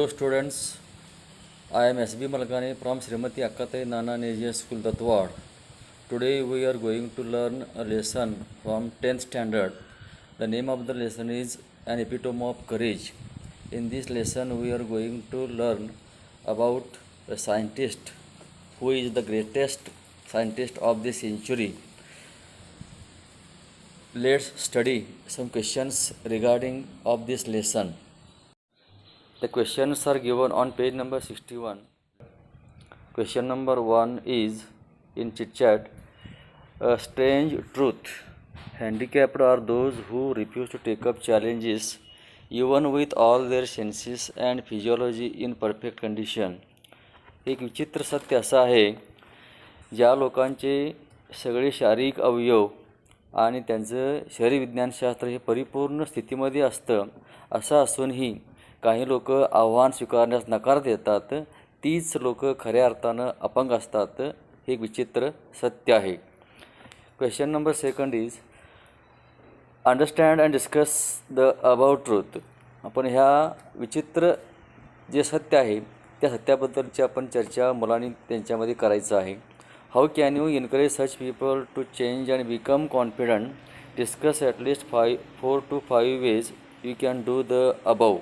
Hello students, I am SB Malgani from Srimati Akkatai Nana Nejia School Datwad. Today we are going to learn a lesson from 10th standard. The name of the lesson is An Epitome of Courage. In this lesson we are going to learn about a scientist who is the greatest scientist of the century. Let's study some questions regarding of this lesson. The questions are given on page number 61. Question number 1 is in chit chat. A strange truth. Handicapped are those who refuse to take up challenges even with all their senses and physiology in perfect condition. एक विचित्र सत्य असं आहे, ज्या लोकांचे सगळे शारीरिक अवयव आणि त्यांचं शरीर विज्ञानशास्त्र हे परिपूर्ण स्थितीमध्ये असतं, असं असूनही काही लोक आव्हान स्वीकारण्यास नकार देतात. तीच लोक खऱ्या अर्थानं अपंग असतात. हे एक विचित्र सत्य आहे. Question number 2 is understand and discuss the about truth. आपण ह्या विचित्र जे सत्य आहे त्या सत्याबद्दलची आपण चर्चा मुलांनी त्यांच्यामध्ये करायचं आहे. How can you encourage such people to change and become confident. Discuss at least 4 to 5 ways you can do the above.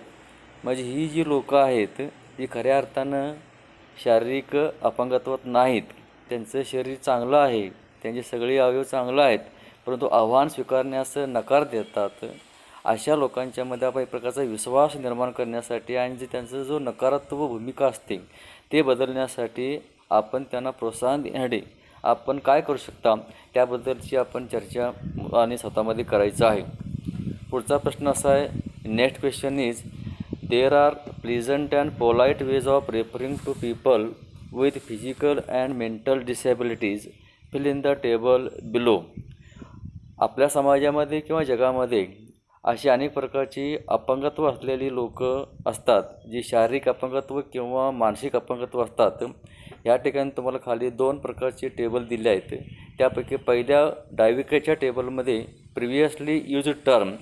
म्हणजे ही जी लोकं आहेत ती खऱ्या अर्थानं शारीरिक अपंगत्वात नाहीत. त्यांचं शरीर चांगलं आहे, त्यांचे सगळे अवयव चांगलं आहेत, परंतु आव्हान स्वीकारण्यास नकार देतात. अशा लोकांच्यामध्ये आपण एक प्रकारचा विश्वास निर्माण करण्यासाठी आणि जे त्यांचं जो नकारात्मक भूमिका असते ते बदलण्यासाठी आपण त्यांना प्रोत्साहन देण्यासाठी आपण काय करू शकता त्याबद्दलची आपण चर्चा आणि स्वतःमध्ये करायचं आहे. पुढचा प्रश्न असा आहे. Next question is there are pleasant and polite ways of referring to people with physical and mental disabilities. Fill in the table below. आपल्या समाजामध्ये किंवा जगामध्ये अशी अनेक प्रकारची अपंगत्व असलेली लोक असतात, जी शारीरिक अपंगत्व किंवा मानसिक अपंगत्व असतात. या ठिकाणी तुम्हाला खाली 2 प्रकारचे टेबल दिले आहेत. त्यापैकी पहिल्या डावीकडच्या टेबलमध्ये प्रिव्हियसली यूज्ड टर्म.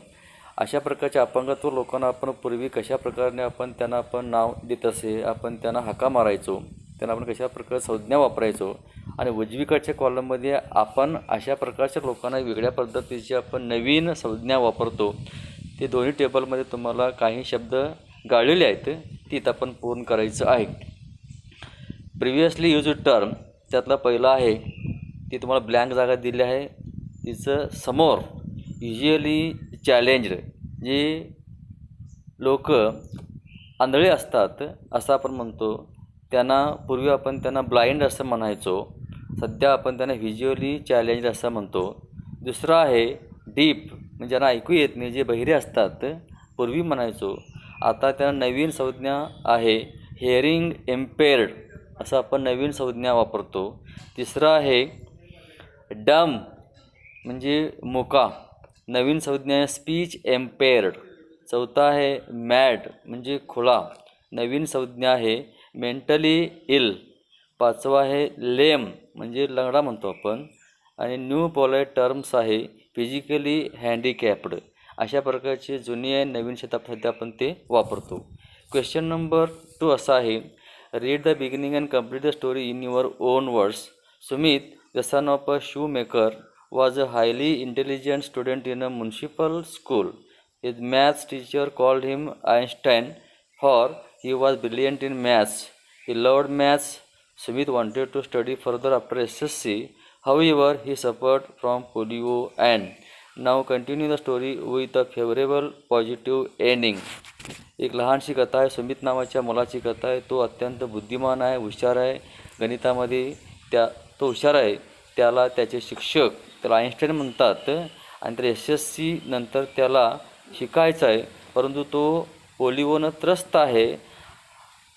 अशा प्रकारच्या अपंगत्व लोकांना आपण पूर्वी कशा प्रकारे आपण त्यांना आपण नाव देत असे, आपण त्यांना हाका मारायचो, त्यांना आपण कशा प्रकारे संज्ञा वापरायचो. आणि उजवीकडच्या कॉलममध्ये आपण अशा प्रकारच्या लोकांना वेगळ्या पद्धतीची आपण नवीन संज्ञा वापरतो. ते दोन्ही टेबलमध्ये तुम्हाला काही शब्द गाळलेले आहेत, ती आपण पूर्ण करायचं आहे. प्रिव्हियसली यूज्ड टर्म त्यातला पहिला आहे, ती तुम्हाला ब्लँक जागा दिली आहे. तिचं समोर युज्युअली चॅलेंज्ड. जे लोक आंधळे असतात असं आपण म्हणतो, त्यांना पूर्वी आपण त्यांना ब्लाइंड असं म्हणायचो, सध्या आपण त्यांना व्हिज्युअली चॅलेंज्ड असं म्हणतो. दुसरं आहे डीप, म्हणजे ज्यांना ऐकू येत नाही, जे बहिरे असतात, पूर्वी म्हणायचो, आता त्यांना नवीन संज्ञा आहे हिअरिंग इम्पेअर्ड असं आपण नवीन संज्ञा वापरतो. तिसरं आहे डम, म्हणजे मुका, नवीन संज्ञा आहे स्पीच इम्पेअर्ड. चौथा आहे मॅड, म्हणजे खुळा, नवीन संज्ञा आहे मेंटली इल. पाचवा आहे लेम, म्हणजे लंगडा म्हणतो आपण. आणि न्यू पोलाइट टर्म्स आहे फिजिकली हँडिकॅप्ड. अशा प्रकारचे जुने आहे नवीन शब्द सध्या आपण ते वापरतो. क्वेश्चन नंबर 2 असा आहे. Read the beginning and complete the story in your on words. Sumit, the son of a shoe maker, was a highly intelligent student in a municipal school. His maths teacher called him Einstein for he was brilliant in maths. He loved maths. Sumit wanted to study further after SSC. However, he suffered from polio and now continue the story with a favorable positive ending. एक लहानशी कथा आहे. सुमित नावाच्या मुलाची कथा आहे. तो अत्यंत बुद्धिमान आहे, हुशार आहे गणितामध्ये. तो हुशार आहे. त्याला त्याचे शिक्षक त्याला आईन्स्टाईन म्हणतात आणि तर SSC नंतर त्याला शिकायचं आहे, परंतु तो पोलिओनं त्रस्त आहे.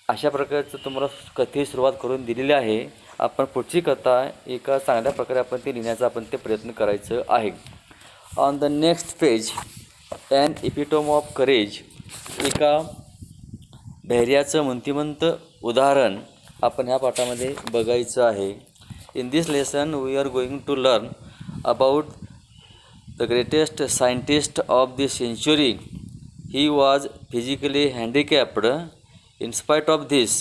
अशा प्रकारचं तुम्हाला कथेची सुरुवात करून दिलेली आहे. आपण पुढची कथा एका चांगल्या प्रकारे आपण ते लिहिण्याचा आपण ते प्रयत्न करायचं आहे. On the next page an epitome of courage. एका धैर्याचं मूर्तिमंत उदाहरण आपण ह्या पाठामध्ये बघायचं आहे. In this lesson we are going to learn about the greatest scientist of the century. He was physically handicapped. In spite of this,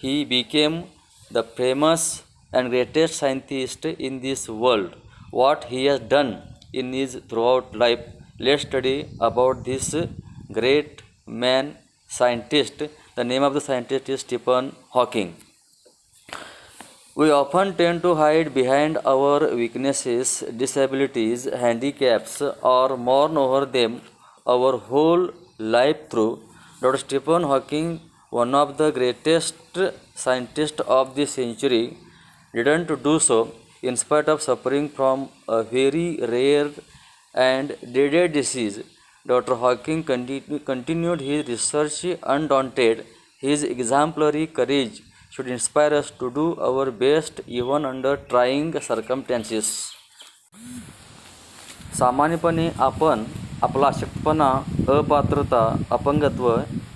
he became the famous and greatest scientist in this world. What he has done in his throughout life, let's study about this great man scientist. The name of the scientist is Stephen Hawking. We often tend to hide behind our weaknesses, disabilities, handicaps, or mourn over them our whole life through. Dr. Stephen Hawking, one of the greatest scientists of the century, didn't do so in spite of suffering from a very rare and deadly disease. Dr. Hawking continued his research undaunted. His exemplary courage should inspire us to do our best even under trying circumstances. सामान्यपणे आपण आपला अशक्तपणा, अपात्रता, अपंगत्व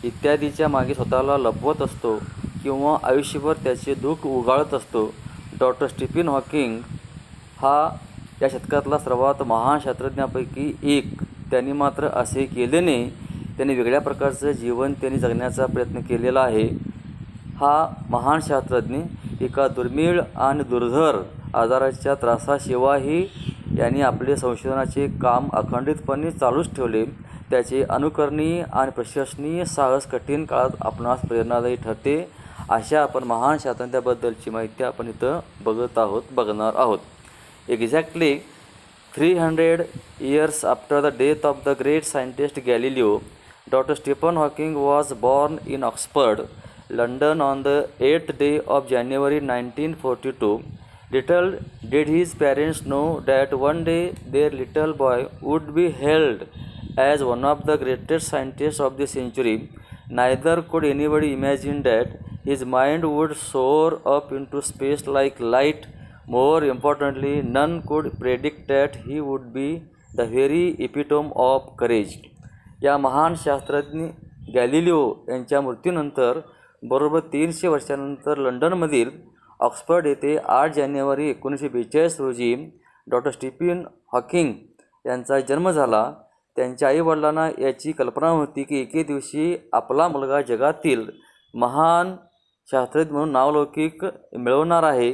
इत्यादीच्या मागे स्वतःला लपवत असतो किंवा आयुष्यभर त्याचे दुःख उगाळत असतो. डॉक्टर स्टीफन हॉकिंग हा या शतकातला सर्वात महान शास्त्रज्ञांपैकी एक. त्यांनी मात्र असे केले नाही. त्यांनी वेगळ्या प्रकारचं जीवन त्यांनी जगण्याचा प्रयत्न केलेला आहे. हा महान शास्त्रज्ञ एका दुर्मिळ आणि दुर्धर आजाराच्या त्रासाशिवायही यांनी आपले संशोधनाचे काम अखंडितपणे चालूच ठेवले. त्याचे अनुकरणीय आणि प्रशंसनीय साहस कठीण काळात आपणास प्रेरणादायी ठरते. अशा आपण महान शास्त्रज्ञाबद्दलची माहिती आपण इथं बघणार आहोत. Exactly 300 years after the death of the great scientist Galileo, Dr. Stephen Hawking was born in Oxford, London on the 8th day of January 1942. Little did his parents know that one day their little boy would be hailed as one of the greatest scientists of the century. Neither could anybody imagine that his mind would soar up into space like light. More importantly, none could predict that he would be the very epitome of courage. या महान शास्त्रज्ञ Galileo यांच्या मृत्यूनंतर बरोबर 300 वर्षांनंतर लंडनमधील Oxford येथे 8 जानेवारी 1942 रोजी doctor Stephen Hawking यांचा जन्म झाला. त्यांच्या आईवडिलांना याची कल्पना होती की एके दिवशी आपला मुलगा जगातील महान शास्त्रज्ञ म्हणून नावलौकिक मिळवणार आहे.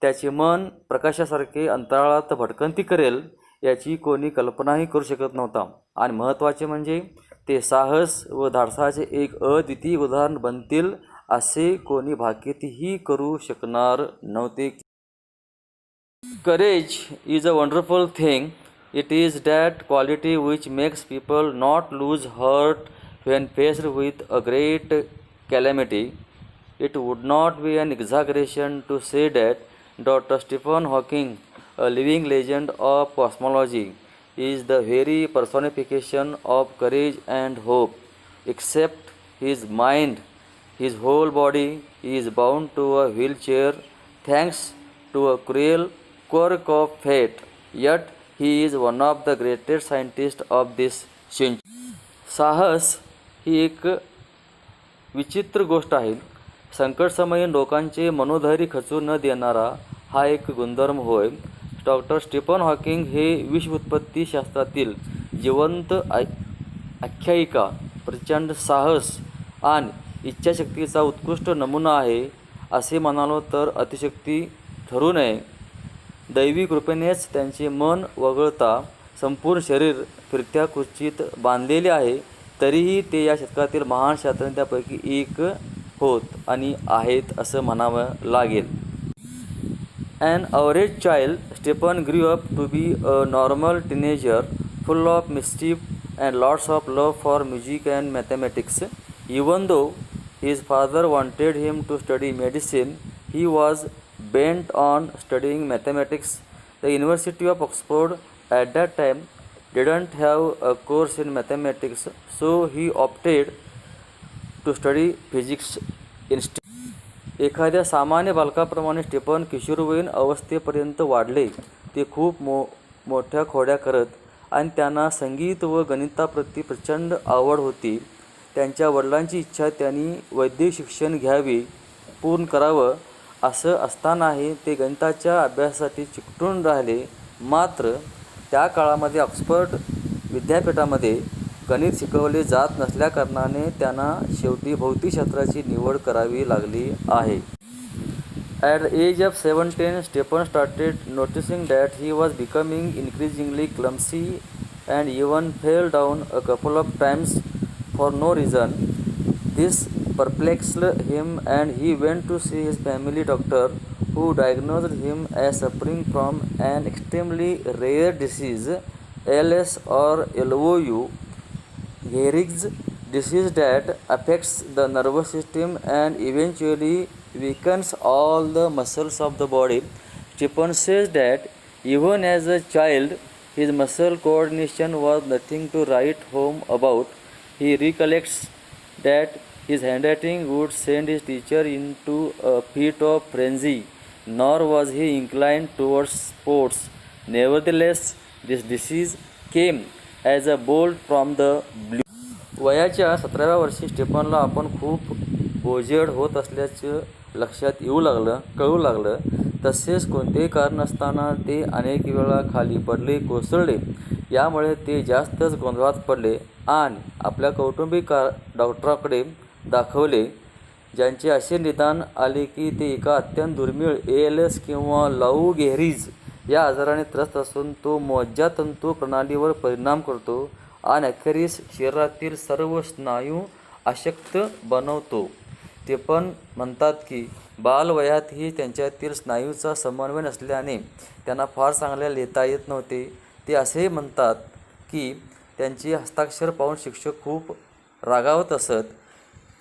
त्याचे मन प्रकाशासारखे अंतराळात भटकंती करेल याची कोणी कल्पनाही करू शकत नव्हता. आणि महत्त्वाचे म्हणजे ते साहस व धाडसाचे एक अद्वितीय उदाहरण बनतील असे कोणी भाकीतही करू शकणार नव्हते. Courage is a wonderful thing. It is that quality which makes people not lose hurt when faced with a great calamity. It would not be an exaggeration to say that Dr. Stephen Hawking, a living legend of cosmology, is the very personification of courage and hope. Except his mind, his whole body is bound to a wheelchair thanks to a cruel quirk of fate. Yet he is one of the greatest scientists of this century. साहस ही एक विचित्र गोष्ट आहे. संकटसमयी लोकांचे मनोधैर्य खचू न देणारा हा एक गुणधर्म होय. डॉक्टर स्टीफन हॉकिंग हे विश्वोत्पत्ती शास्त्रातील जिवंत आख्यायिका, प्रचंड साहस आणि इच्छाशक्तीचा उत्कृष्ट नमुना आहे असे म्हणालो तर अतिशक्ती ठरू नये. दैवी कृपेनेच त्यांचे मन वगळता संपूर्ण शरीर फिरत्या खुर्चीत बांधलेले आहे. तरीही ते या शतकातील महान शास्त्रज्ञांपैकी एक होत आणि आहेत असं म्हणावं लागेल. An average child, Stephen grew up to be a normal teenager full of mischief and lots of love for music and mathematics. Even though his father wanted him to study medicine, he was bent on studying mathematics. The University of Oxford at that time didn't have a course in mathematics, so he opted to study physics instead. एखाद्या सामान्य बालकाप्रमाणे Stephen किशोरवयीन अवस्थेपर्यंत वाढले. ते खूप मोठ्या खोड्या करत आणि त्यांना संगीत व गणिताप्रती प्रचंड आवड होती. त्यांच्या वडिलांची इच्छा त्यांनी वैद्यकीय शिक्षण घ्यावे, पूर्ण करावं असं असतानाही ते गणिताच्या अभ्यासासाठी चिकटून राहिले. मात्र त्या काळामध्ये ऑक्सफर्ड विद्यापीठामध्ये गणित शिकवले जात नसल्याकारणाने त्यांना शेवटी भौतिकशास्त्राची निवड करावी लागली आहे. At the age of 17, Stephen started noticing that he was becoming increasingly clumsy and even fell down a couple of times for no reason. This perplexed him and he went to see his family doctor, who diagnosed him as suffering from an extremely rare disease, ALS or LOU, Gehrig's disease that affects the nervous system and eventually weakens all the muscles of the body. Stephen says that even as a child, his muscle coordination was nothing to write home about. He recollects that his handwriting would send his teacher into a fit of frenzy, nor was he inclined towards sports. Nevertheless, this disease came as a bolt from the blue. वयाच्या 17व्या वर्षी स्टेफनला आपण खूप बोजड होत असल्याचं लक्षात कळू लागलं. तसेच कोणतेही कारण नसताना ते अनेक वेळा खाली पडले, कोसळले. यामुळे ते जास्तच गोंधळात पडले आणि आपल्या कौटुंबिक डॉक्टरांकडे दाखवले, ज्यांचे असे निदान आले की ते एका अत्यंत दुर्मिळ ALS किंवा लौ गेहरीज या आजाराने त्रस्त असून तो मज्जातंतू प्रणालीवर परिणाम करतो आणि अखेरीस शरीरातील सर्व स्नायू अशक्त बनवतो. ते पण म्हणतात की बालवयातही त्यांच्यातील स्नायूचा समन्वय नसल्याने त्यांना फार चांगले लिहिता येत नव्हते. ते असेही म्हणतात की त्यांचे हस्ताक्षर पाहून शिक्षक खूप रागावत असत.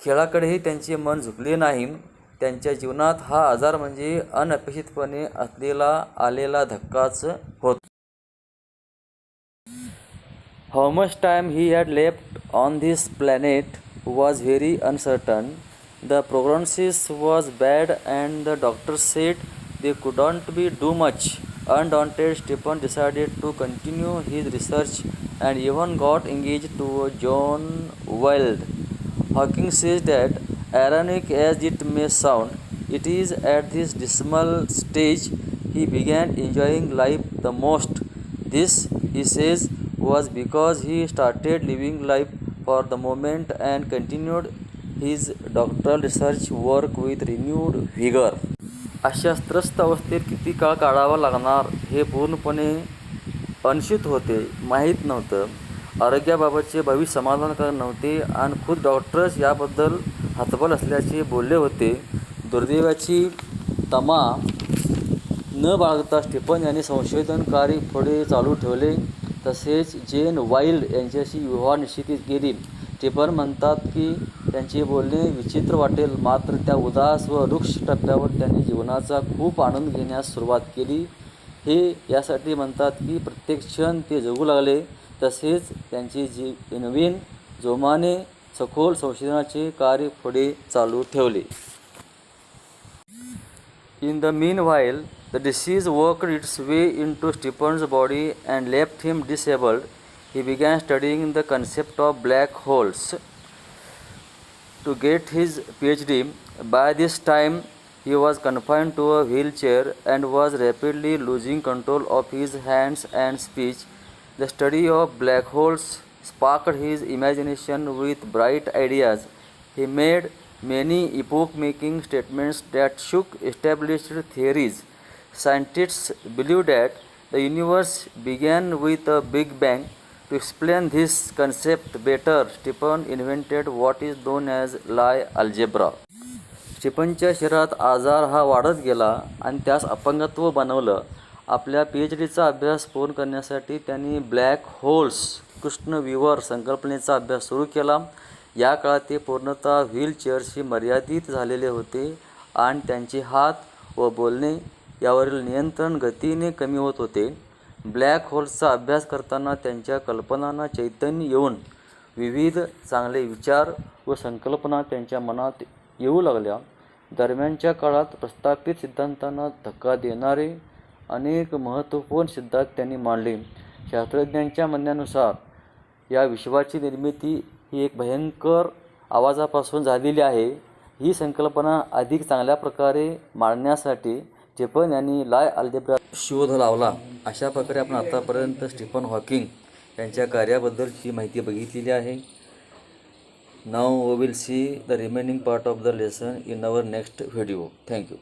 खेळाकडेही त्यांचे मन झुकले नाही. त्यांच्या जीवनात हा आजार म्हणजे अनपेक्षितपणे आलेला धक्काच होता. How much time he had left on this planet was very uncertain. The prognosis was bad and the doctors said they couldn't do much. Undaunted, Stephen decided to continue his research and even got engaged to John Wilde. Hawking says that, ironic as it may sound, it is at this dismal stage he began enjoying life the most. This, he says, was because he started living life for the moment and continued his doctoral research work with renewed vigor. अशा त्रस्त अवस्थेत किती काळ काढावा लागणार हे पूर्णपणे अनिश्चित होते, माहीत नव्हतं. आरोग्याबाबतचे भविष्य समाधानकारक नव्हते आणि खुद डॉक्टर्स याबद्दल हतबल असल्याचे बोलले होते. दुर्दैवाची तमा न बाळगता स्टीफन यांनी संशोधन कार्य पुढे चालू ठेवले. तसेच जेन वाइल्ड यांच्याशी विवाह निश्चित केली. स्टीफन म्हणतात की त्यांचे बोलणे विचित्र वाटेल, मात्र त्या उदास व रुक्ष टप्प्यावर त्यांनी जीवनाचा खूप आनंद घेण्यास सुरुवात केली. हे यासाठी म्हणतात की प्रत्येक क्षण ते जगू लागले. तसेच त्यांचे नवीन जोमाने सखोल संशोधनाचे कार्य पुढे चालू ठेवले. In the meanwhile, the disease worked its way into Stephen's body and left him disabled. He began studying the concept of black holes to get his PhD. By this time, he was confined to a wheelchair and was rapidly losing control of his hands and speech. The study of black holes sparked his imagination with bright ideas. He made many epoch-making statements that shook established theories. Scientists believe that the universe began with a big bang. To explain this concept better, Stephen invented what is known as Lie algebra. स्टीफनच्या शरीरात आजार हा वाढत गेला आणि त्यास अपंगत्व बनवलं. आपल्या PhDचा अभ्यास पूर्ण करण्यासाठी त्यांनी ब्लॅक होल्स कृष्णविवर संकल्पनेचा अभ्यास सुरू केला. या काळात ते पूर्णतः व्हीलचेअरशी मर्यादित झालेले होते आणि त्यांचे हात व बोलणे यावरील नियंत्रण गतीने कमी होत होते. ब्लॅक होल्सचा अभ्यास करताना त्यांच्या कल्पनांना चैतन्य येऊन विविध चांगले विचार व संकल्पना त्यांच्या मनात येऊ लागल्या. दरम्यानच्या काळात प्रस्थापित सिद्धांतांना धक्का देणारे अनेक महत्त्वपूर्ण सिद्धांत त्यांनी मांडले. शास्त्रज्ञांच्या म्हणण्यानुसार या विश्वाची निर्मिती ही एक भयंकर आवाजापासून झालेली आहे. ही संकल्पना अधिक चांगल्या प्रकारे मांडण्यासाठी स्टीफन यांनी लाय अल्जेब्रा शोध लावला. अशा प्रकारे आपण आतापर्यंत स्टीफन हॉकिंग त्यांच्या कार्याबद्दलची माहिती बघितलेली आहे. Now we will see the remaining part of the lesson in our next video. Thank you.